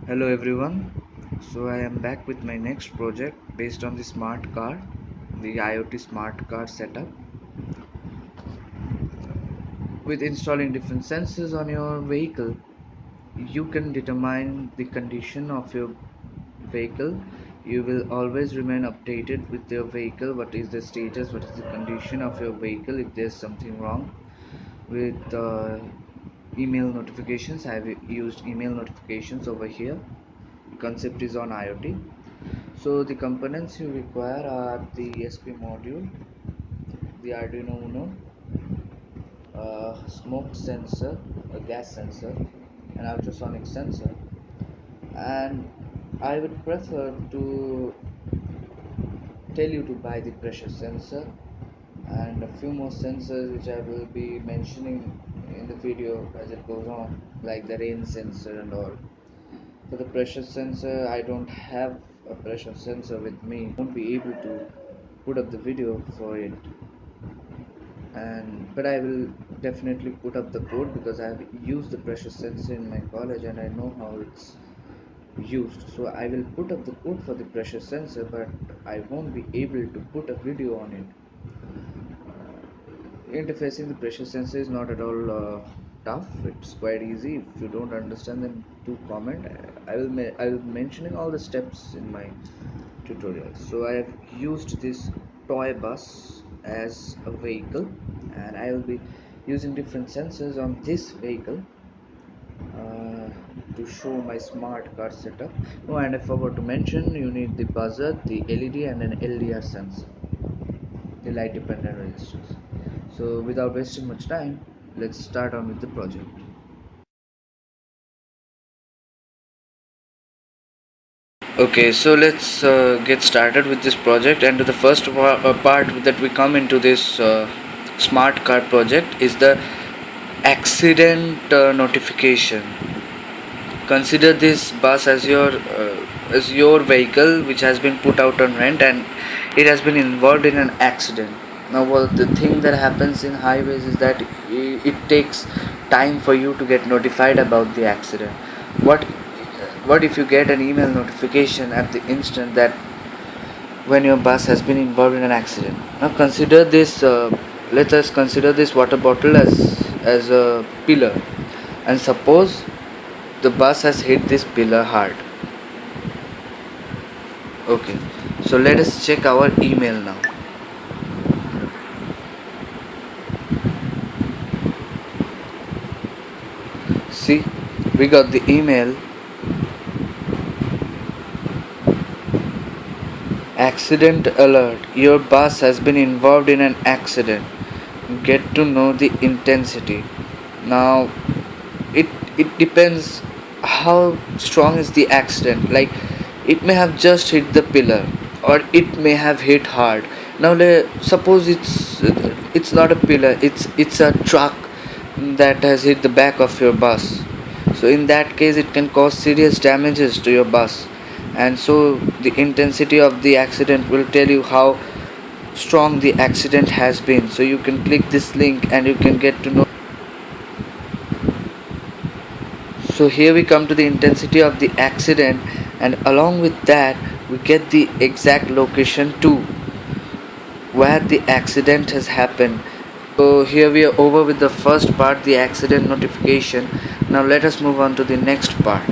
Hello everyone. So I am back with my next project based on the smart car, the IoT smart car setup with installing different sensors on your vehicle. You can determine the condition of your vehicle. You will always remain updated with your vehicle, what is the status, what is the condition of your vehicle if there's something wrong with email notifications. I have used email notifications over here. Concept is on IoT. So the components you require are the ESP module, the Arduino Uno, smoke sensor, a gas sensor, an ultrasonic sensor, and I would prefer to tell you to buy the pressure sensor and a few more sensors which I will be mentioning in the video as it goes on, like the rain sensor and all. For the pressure sensor, I don't have a pressure sensor with me. Won't be able to put up the video for it, and but I will definitely put up the code because I have used the pressure sensor in my college and I know how it's used. So I will put up the code for the pressure sensor, but I won't be able to put a video on it. Interfacing the pressure sensor is not at all tough. It's quite easy. If you don't understand, then do comment. I will be mentioning all the steps in my tutorial. So I have used this toy bus as a vehicle, and I will be using different sensors on this vehicle uh, to show my smart car setup. Oh, and I forgot to mention, you need the buzzer, the LED, and an LDR sensor, the light dependent resistors. So without wasting much time, let's start on with the project. Okay, so let's get started with this project, and the first part that we come into this smart car project is the accident notification. Consider this bus as your vehicle which has been put out on rent and it has been involved in an accident. Now, well, the thing that happens in highways is that it takes time for you to get notified about the accident. What what if you get an email notification at the instant that when your bus has been involved in an accident? Now consider this. Let us consider this water bottle as a pillar, and suppose the bus has hit this pillar hard. Okay, so let us check our email now. See, we got the email. Accident alert. Your bus has been involved in an accident. Get to know the intensity. Now, it it depends how strong is the accident. Like, it may have just hit the pillar, or it may have hit hard. Now, suppose it's not a pillar. It's a truck that has hit the back of your bus. So in that case, it can cause serious damages to your bus, and so the intensity of the accident will tell you how strong the accident has been. So you can click this link and you can get to know. So here we come to the intensity of the accident, and along with that we get the exact location too where the accident has happened. So here we are over with the first part, the accident notification. Now let us move on to the next part.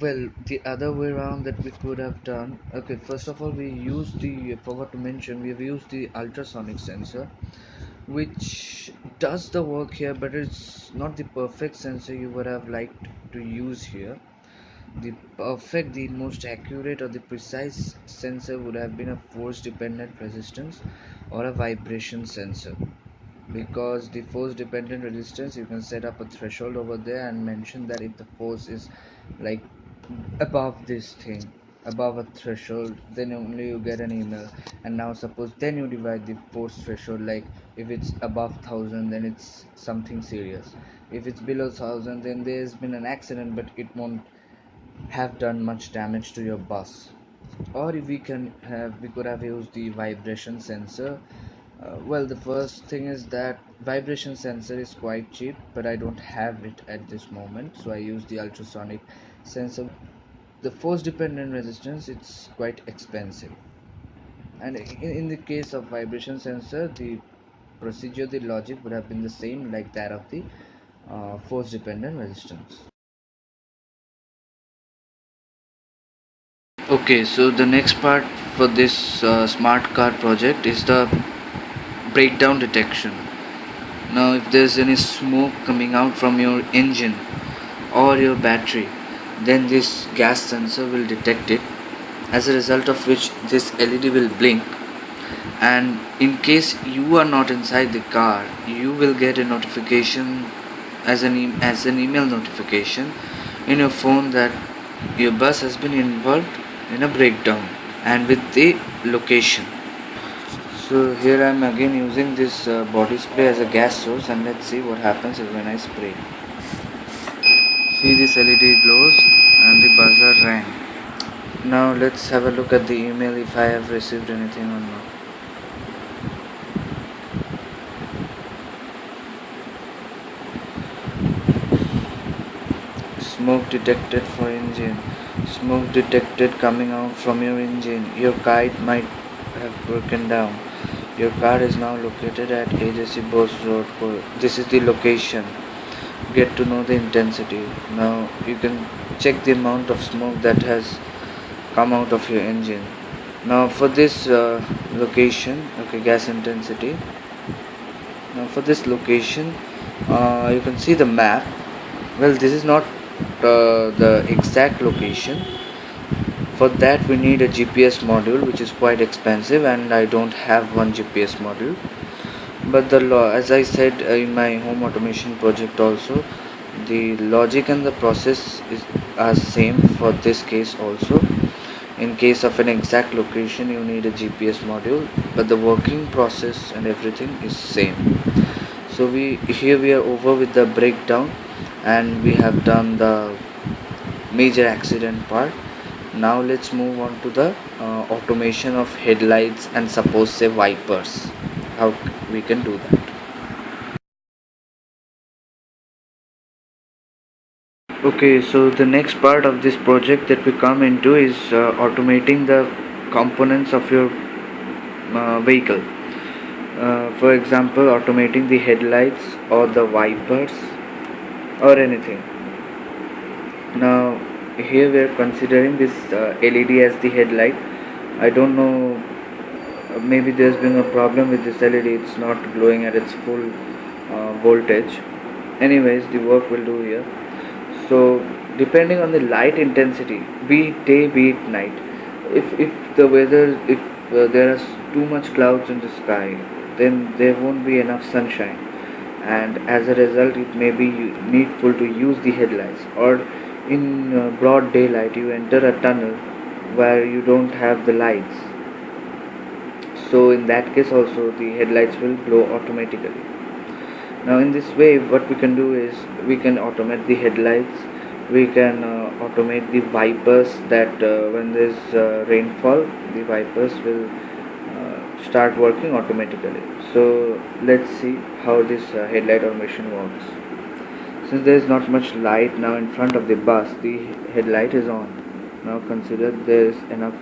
Well, the other way around that we could have done. Okay, first of all, we used the, forgot to mention, we have used the ultrasonic sensor, which does the work here, but it's not the perfect sensor you would have liked to use here. The perfect, the most accurate, or the precise sensor would have been a force dependent resistance or a vibration sensor, because the force dependent resistance you can set up a threshold over there and mention that if the force is like above this thing, above a threshold, then only you get an email. And now suppose then you divide the force threshold, like if it's above 1000 then it's something serious, if it's below 1000 then there's been an accident but it won't have done much damage to your bus. Or if we could have used the vibration sensor, Well, the first thing is that vibration sensor is quite cheap, but I don't have it at this moment, so I use the ultrasonic sensor. The force dependent resistance, it's quite expensive, and in the case of vibration sensor, the procedure, the logic would have been the same like that of the force dependent resistance. Okay, so the next part for this smart car project is the breakdown detection. Now, if there's any smoke coming out from your engine or your battery, then this gas sensor will detect it, as a result of which this LED will blink. And in case you are not inside the car, you will get a notification as an email notification in your phone that your bus has been involved in a breakdown and with the location. So here I am again using this body spray as a gas source, and let's see what happens when I spray. See, this LED glows and the buzzer rang. Now let's have a look at the email if I have received anything or not. Smoke detected for engine. Smoke detected coming out from your engine. Your kite might have broken down. Your car is now located at AJC Bose Road. This is the location. Get to know the intensity. Now you can check the amount of smoke that has come out of your engine. Now for this location, okay, gas intensity. Now for this location, you can see the map. Well, this is not the exact location. For that we need a GPS module, which is quite expensive, and I don't have one GPS module. But as I said in my home automation project also, the logic and the process are same for this case also. In case of an exact location, you need a GPS module, but the working process and everything is same. So we are over with the breakdown, and we have done the major accident part. Now let's move on to the automation of headlights and suppose say wipers. How we can do that? Okay, so the next part of this project that we come into is automating the components of your vehicle. For example, automating the headlights or the wipers or anything. Now, here we are considering this LED as the headlight. I don't know, maybe there's been a problem with this LED, it's not glowing at its full voltage. Anyways, the work will do here. So depending on the light intensity, be it day be it night, if the weather, if there are too much clouds in the sky, then there won't be enough sunshine, and as a result it may be needful to use the headlights, or in broad daylight you enter a tunnel where you don't have the lights, so in that case also the headlights will glow automatically. Now in this way what we can do is we can automate the headlights, we can automate the wipers, that when there's rainfall the wipers will start working automatically. So let's see how this headlight automation works. Since there is not much light now in front of the bus, the headlight is on. Now consider there is enough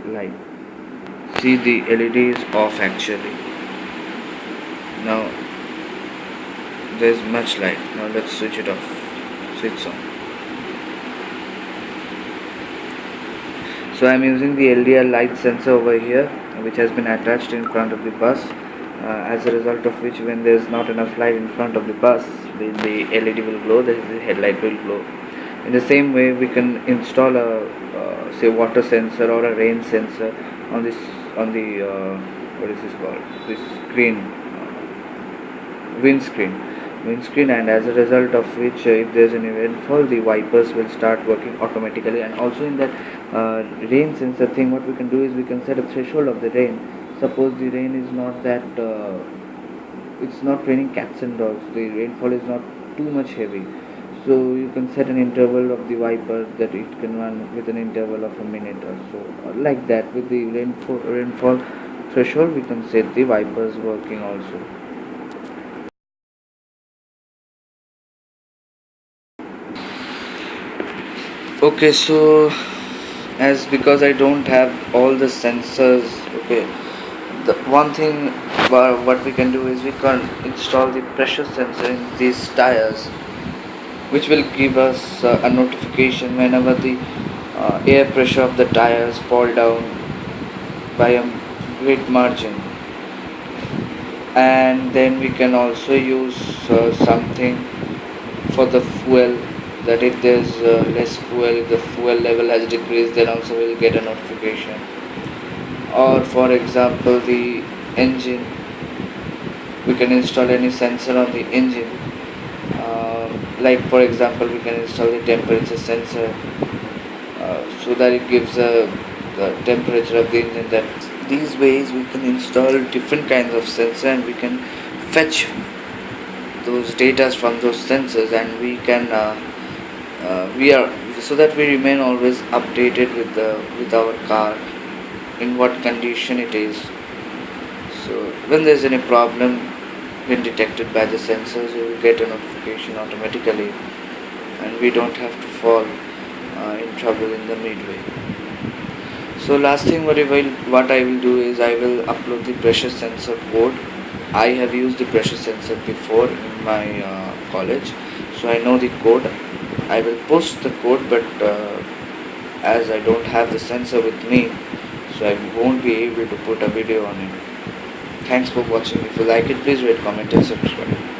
light. See, the LED is off actually. Now there's much light. Now let's switch it off. Switch on. So I'm using the LDR light sensor over here, which has been attached in front of the bus, as a result of which when there's not enough light in front of the bus, the LED will glow, the headlight will glow. In the same way, we can install a say water sensor or a rain sensor on this, on the what is this called, this screen, windscreen, and as a result of which if there's an rainfall, the wipers will start working automatically. And also in that rain sensor thing, what we can do is we can set a threshold of the rain. Suppose the rain is not that it's not raining cats and dogs, the rainfall is not too much heavy, so you can set an interval of the wiper that it can run with an interval of a minute or so, like that. With the rainfall threshold, we can set the wipers working also. Okay, so as because I don't have all the sensors, okay, the one thing what we can do is we can install the pressure sensor in these tires, which will give us a notification whenever the air pressure of the tires fall down by a great margin. And then we can also use something for the fuel, that if there's less fuel, if the fuel level has decreased, then also we'll get a notification. Or for example, the engine, we can install any sensor on the engine. Like for example, we can install the temperature sensor, so that it gives the temperature of the engine. That these ways we can install different kinds of sensor, and we can fetch those data from those sensors, and we are so that we remain always updated with our car, in what condition it is. So when there's any problem been detected by the sensors, we will get a notification automatically, and we don't have to fall in trouble in the midway. So last thing what I will do is I will upload the pressure sensor code. I have used the pressure sensor before in my college, so I know the code. I will post the code, but as I don't have the sensor with me, so I won't be able to put a video on it. Thanks for watching. If you like it, please rate, comment, and subscribe.